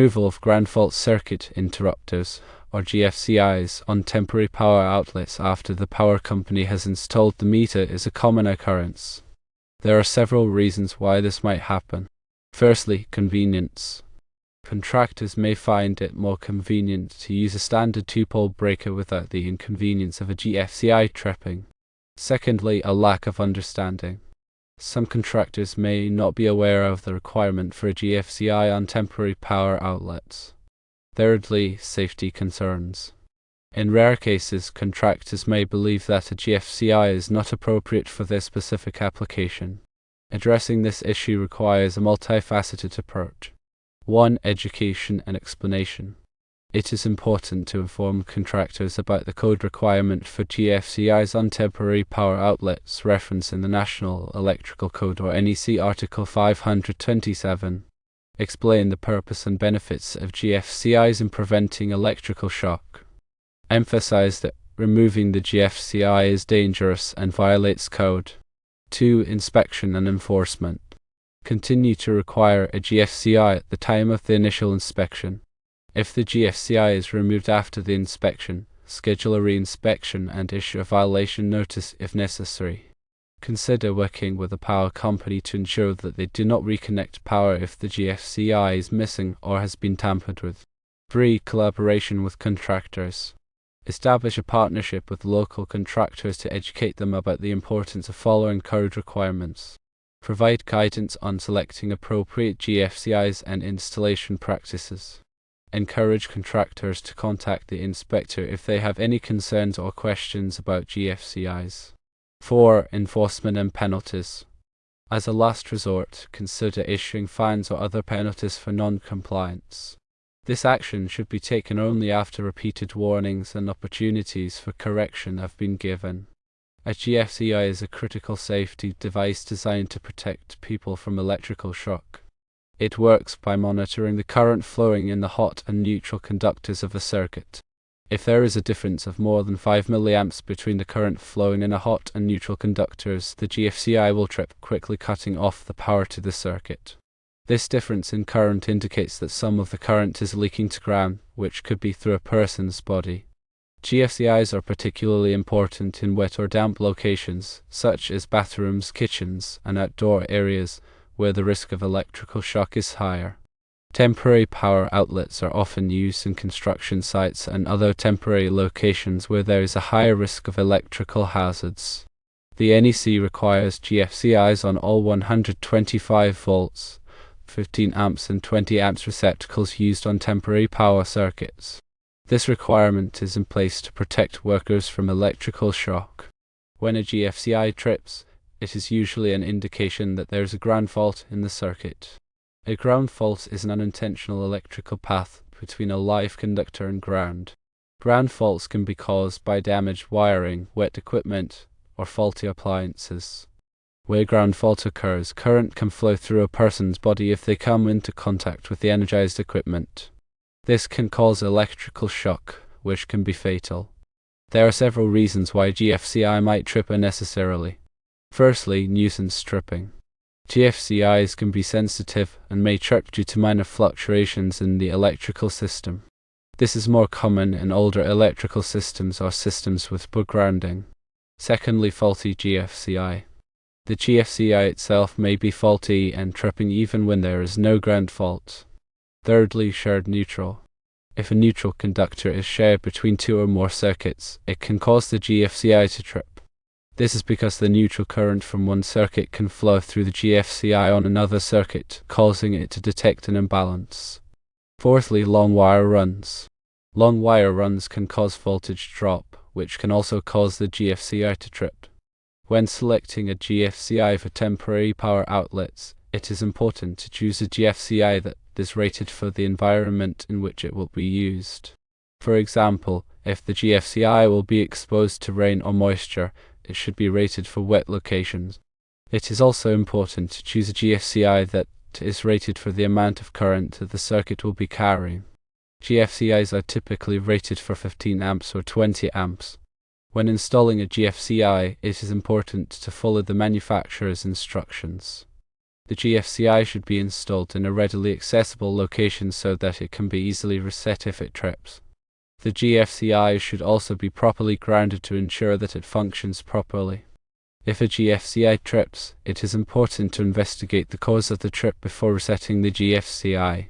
removal of ground fault circuit interrupters, or GFCIs, on temporary power outlets after the power company has installed the meter is a common occurrence. There are several reasons why this might happen. Firstly, convenience. Contractors may find it more convenient to use a standard 2-pole breaker without the inconvenience of a GFCI tripping. Secondly, a lack of understanding. Some contractors may not be aware of the requirement for a GFCI on temporary power outlets. Thirdly, safety concerns. In rare cases, contractors may believe that a GFCI is not appropriate for their specific application. Addressing this issue requires a multifaceted approach. 1. Education and explanation. It is important to inform contractors about the code requirement for GFCIs on temporary power outlets referenced in the National Electrical Code or NEC Article 527. Explain the purpose and benefits of GFCIs in preventing electrical shock. Emphasize that removing the GFCI is dangerous and violates code. 2. Inspection and enforcement. Continue to require a GFCI at the time of the initial inspection. If the GFCI is removed after the inspection, schedule a re-inspection and issue a violation notice if necessary. Consider working with a power company to ensure that they do not reconnect power if the GFCI is missing or has been tampered with. 3. Collaboration with contractors. Establish a partnership with local contractors to educate them about the importance of following code requirements. Provide guidance on selecting appropriate GFCIs and installation practices. Encourage contractors to contact the inspector if they have any concerns or questions about GFCIs. 4. Enforcement and penalties. As a last resort, consider issuing fines or other penalties for non-compliance. This action should be taken only after repeated warnings and opportunities for correction have been given. A GFCI is a critical safety device designed to protect people from electrical shock. It works by monitoring the current flowing in the hot and neutral conductors of a circuit. If there is a difference of more than 5 mA between the current flowing in a hot and neutral conductors, the GFCI will trip, quickly cutting off the power to the circuit. This difference in current indicates that some of the current is leaking to ground, which could be through a person's body. GFCIs are particularly important in wet or damp locations, such as bathrooms, kitchens, and outdoor areas, where the risk of electrical shock is higher. Temporary power outlets are often used in construction sites and other temporary locations where there is a higher risk of electrical hazards. The NEC requires GFCIs on all 125 volts, 15 amps and 20 amps receptacles used on temporary power circuits. This requirement is in place to protect workers from electrical shock. When a GFCI trips, it is usually an indication that there is a ground fault in the circuit. A ground fault is an unintentional electrical path between a live conductor and ground. Ground faults can be caused by damaged wiring, wet equipment, or faulty appliances. Where ground fault occurs, current can flow through a person's body if they come into contact with the energized equipment. This can cause electrical shock, which can be fatal. There are several reasons why GFCI might trip unnecessarily. Firstly, nuisance tripping. GFCIs can be sensitive and may trip due to minor fluctuations in the electrical system. This is more common in older electrical systems or systems with poor grounding. Secondly, faulty GFCI. The GFCI itself may be faulty and tripping even when there is no ground fault. Thirdly, shared neutral. If a neutral conductor is shared between two or more circuits, it can cause the GFCI to trip. This is because the neutral current from one circuit can flow through the GFCI on another circuit, causing it to detect an imbalance. Fourthly, long wire runs. Long wire runs can cause voltage drop, which can also cause the GFCI to trip. When selecting a GFCI for temporary power outlets, it is important to choose a GFCI that is rated for the environment in which it will be used. For example, if the GFCI will be exposed to rain or moisture, it should be rated for wet locations. It is also important to choose a GFCI that is rated for the amount of current that the circuit will be carrying. GFCIs are typically rated for 15 amps or 20 amps. When installing a GFCI, it is important to follow the manufacturer's instructions. The GFCI should be installed in a readily accessible location so that it can be easily reset if it trips. The GFCI should also be properly grounded to ensure that it functions properly. If a GFCI trips, it is important to investigate the cause of the trip before resetting the GFCI.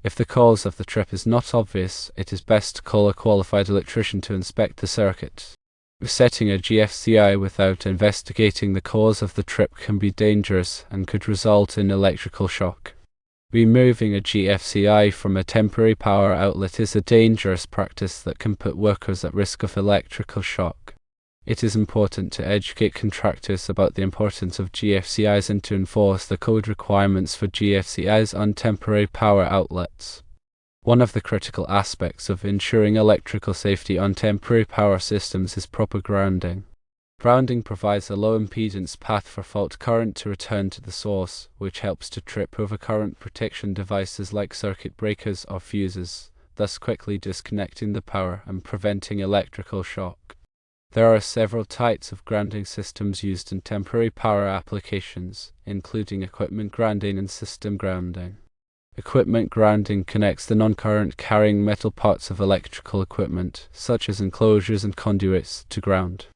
If the cause of the trip is not obvious, it is best to call a qualified electrician to inspect the circuit. Resetting a GFCI without investigating the cause of the trip can be dangerous and could result in electrical shock. Removing a GFCI from a temporary power outlet is a dangerous practice that can put workers at risk of electrical shock. It is important to educate contractors about the importance of GFCIs and to enforce the code requirements for GFCIs on temporary power outlets. One of the critical aspects of ensuring electrical safety on temporary power systems is proper grounding. Grounding provides a low impedance path for fault current to return to the source, which helps to trip over current protection devices like circuit breakers or fuses, thus quickly disconnecting the power and preventing electrical shock. There are several types of grounding systems used in temporary power applications, including equipment grounding and system grounding. Equipment grounding connects the non-current carrying metal parts of electrical equipment, such as enclosures and conduits, to ground.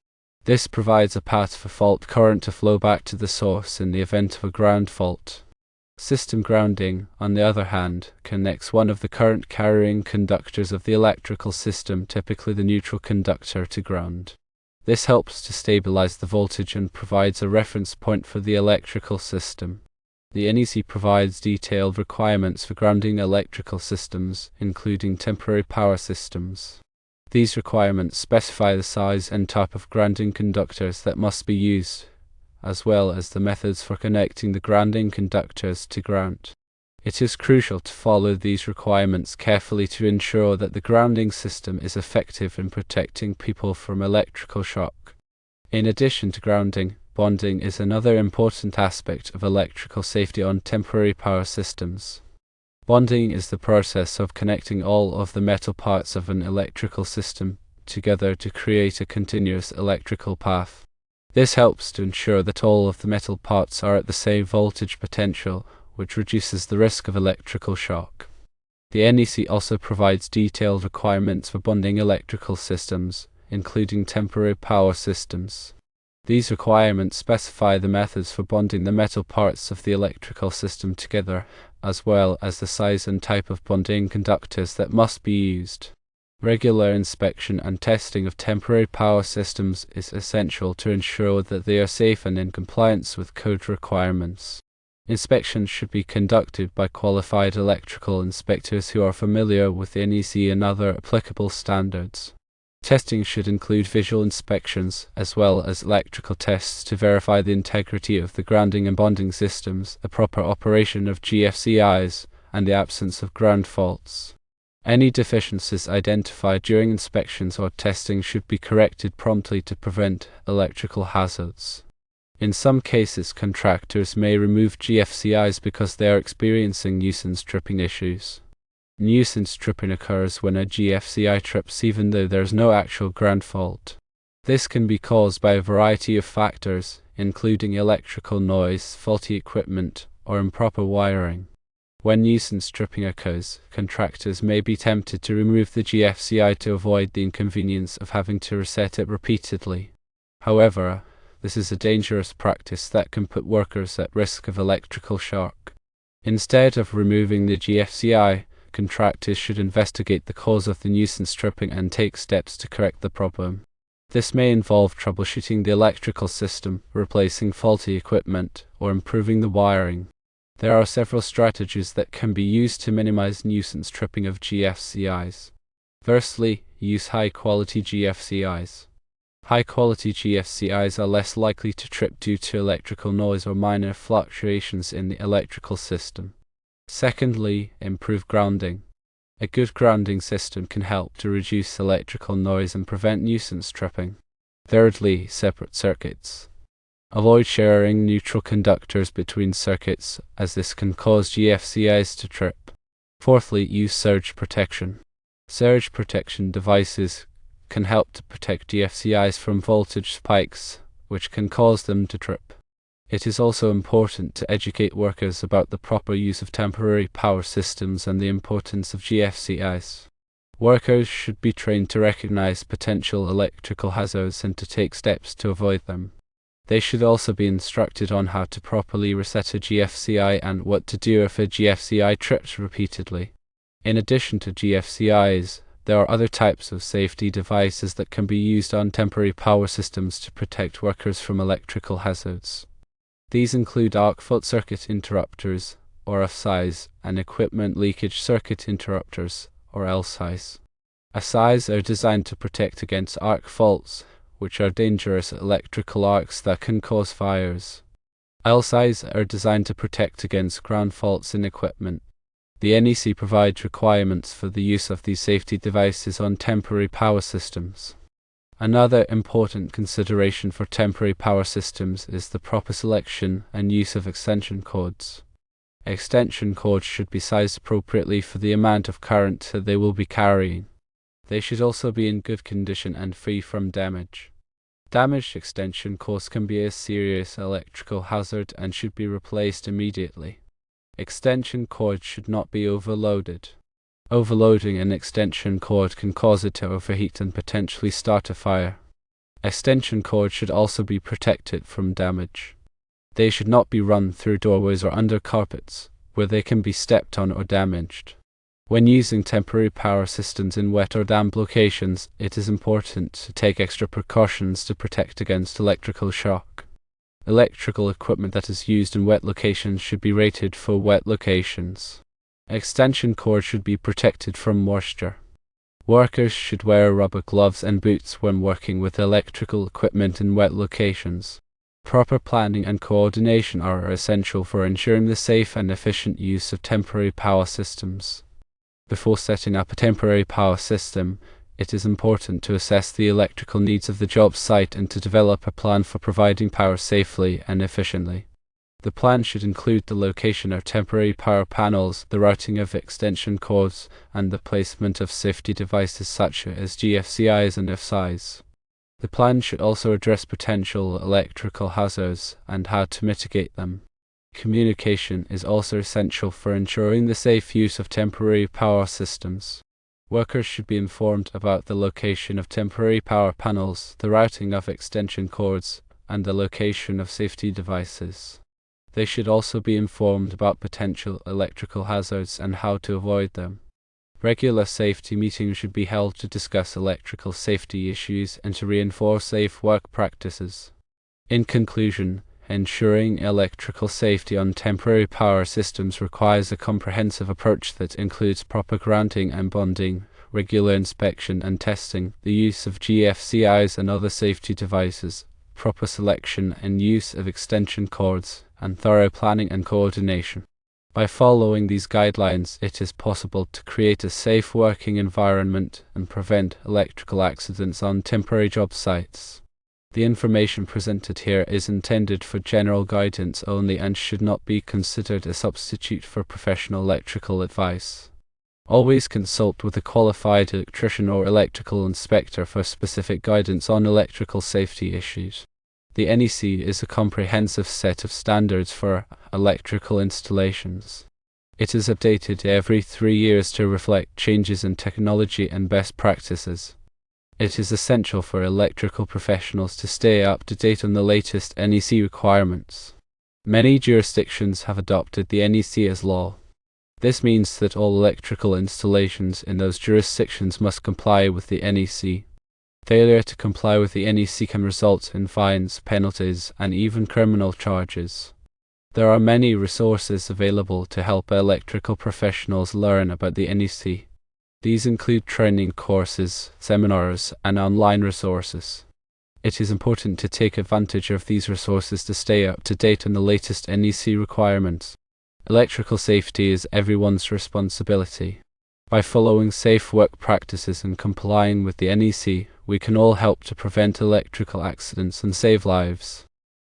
This provides a path for fault current to flow back to the source in the event of a ground fault. System grounding, on the other hand, connects one of the current carrying conductors of the electrical system, typically the neutral conductor, to ground. This helps to stabilize the voltage and provides a reference point for the electrical system. The NEC provides detailed requirements for grounding electrical systems, including temporary power systems. These requirements specify the size and type of grounding conductors that must be used, as well as the methods for connecting the grounding conductors to ground. It is crucial to follow these requirements carefully to ensure that the grounding system is effective in protecting people from electrical shock. In addition to grounding, bonding is another important aspect of electrical safety on temporary power systems. Bonding is the process of connecting all of the metal parts of an electrical system together to create a continuous electrical path. This helps to ensure that all of the metal parts are at the same voltage potential, which reduces the risk of electrical shock. The NEC also provides detailed requirements for bonding electrical systems, including temporary power systems. These requirements specify the methods for bonding the metal parts of the electrical system together, as well as the size and type of bonding conductors that must be used. Regular inspection and testing of temporary power systems is essential to ensure that they are safe and in compliance with code requirements. Inspections should be conducted by qualified electrical inspectors who are familiar with the NEC and other applicable standards. Testing should include visual inspections, as well as electrical tests to verify the integrity of the grounding and bonding systems, the proper operation of GFCIs, and the absence of ground faults. Any deficiencies identified during inspections or testing should be corrected promptly to prevent electrical hazards. In some cases, contractors may remove GFCIs because they are experiencing nuisance tripping issues. Nuisance tripping occurs when a GFCI trips even though there is no actual ground fault. This can be caused by a variety of factors, including electrical noise, faulty equipment, or improper wiring. When nuisance tripping occurs, contractors may be tempted to remove the GFCI to avoid the inconvenience of having to reset it repeatedly. However, this is a dangerous practice that can put workers at risk of electrical shock. Instead of removing the GFCI, contractors should investigate the cause of the nuisance tripping and take steps to correct the problem. This may involve troubleshooting the electrical system, replacing faulty equipment, or improving the wiring. There are several strategies that can be used to minimize nuisance tripping of GFCIs. Firstly, use high-quality GFCIs. High-quality GFCIs are less likely to trip due to electrical noise or minor fluctuations in the electrical system. Secondly, improve grounding. A good grounding system can help to reduce electrical noise and prevent nuisance tripping. Thirdly, separate circuits. Avoid sharing neutral conductors between circuits, as this can cause GFCIs to trip. Fourthly, use surge protection. Surge protection devices can help to protect GFCIs from voltage spikes, which can cause them to trip. It is also important to educate workers about the proper use of temporary power systems and the importance of GFCIs. Workers should be trained to recognize potential electrical hazards and to take steps to avoid them. They should also be instructed on how to properly reset a GFCI and what to do if a GFCI trips repeatedly. In addition to GFCIs, there are other types of safety devices that can be used on temporary power systems to protect workers from electrical hazards. These include arc fault circuit interrupters, or FCIs, and equipment leakage circuit interrupters, or LCIs. FCIs are designed to protect against arc faults, which are dangerous electrical arcs that can cause fires. LCIs are designed to protect against ground faults in equipment. The NEC provides requirements for the use of these safety devices on temporary power systems. Another important consideration for temporary power systems is the proper selection and use of extension cords. Extension cords should be sized appropriately for the amount of current that they will be carrying. They should also be in good condition and free from damage. Damaged extension cords can be a serious electrical hazard and should be replaced immediately. Extension cords should not be overloaded. Overloading an extension cord can cause it to overheat and potentially start a fire. Extension cords should also be protected from damage. They should not be run through doorways or under carpets, where they can be stepped on or damaged. When using temporary power systems in wet or damp locations, it is important to take extra precautions to protect against electrical shock. Electrical equipment that is used in wet locations should be rated for wet locations. Extension cords should be protected from moisture. Workers should wear rubber gloves and boots when working with electrical equipment in wet locations. Proper planning and coordination are essential for ensuring the safe and efficient use of temporary power systems. Before setting up a temporary power system, it is important to assess the electrical needs of the job site and to develop a plan for providing power safely and efficiently. The plan should include the location of temporary power panels, the routing of extension cords, and the placement of safety devices such as GFCIs and FCIs. The plan should also address potential electrical hazards and how to mitigate them. Communication is also essential for ensuring the safe use of temporary power systems. Workers should be informed about the location of temporary power panels, the routing of extension cords, and the location of safety devices. They should also be informed about potential electrical hazards and how to avoid them. Regular safety meetings should be held to discuss electrical safety issues and to reinforce safe work practices. In conclusion, ensuring electrical safety on temporary power systems requires a comprehensive approach that includes proper grounding and bonding, regular inspection and testing, the use of GFCIs and other safety devices, proper selection and use of extension cords, and thorough planning and coordination. By following these guidelines, it is possible to create a safe working environment and prevent electrical accidents on temporary job sites. The information presented here is intended for general guidance only and should not be considered a substitute for professional electrical advice. Always consult with a qualified electrician or electrical inspector for specific guidance on electrical safety issues. The NEC is a comprehensive set of standards for electrical installations. It is updated every 3 years to reflect changes in technology and best practices. It is essential for electrical professionals to stay up to date on the latest NEC requirements. Many jurisdictions have adopted the NEC as law. This means that all electrical installations in those jurisdictions must comply with the NEC. Failure to comply with the NEC can result in fines, penalties, and even criminal charges. There are many resources available to help electrical professionals learn about the NEC. These include training courses, seminars, and online resources. It is important to take advantage of these resources to stay up to date on the latest NEC requirements. Electrical safety is everyone's responsibility. By following safe work practices and complying with the NEC, we can all help to prevent electrical accidents and save lives.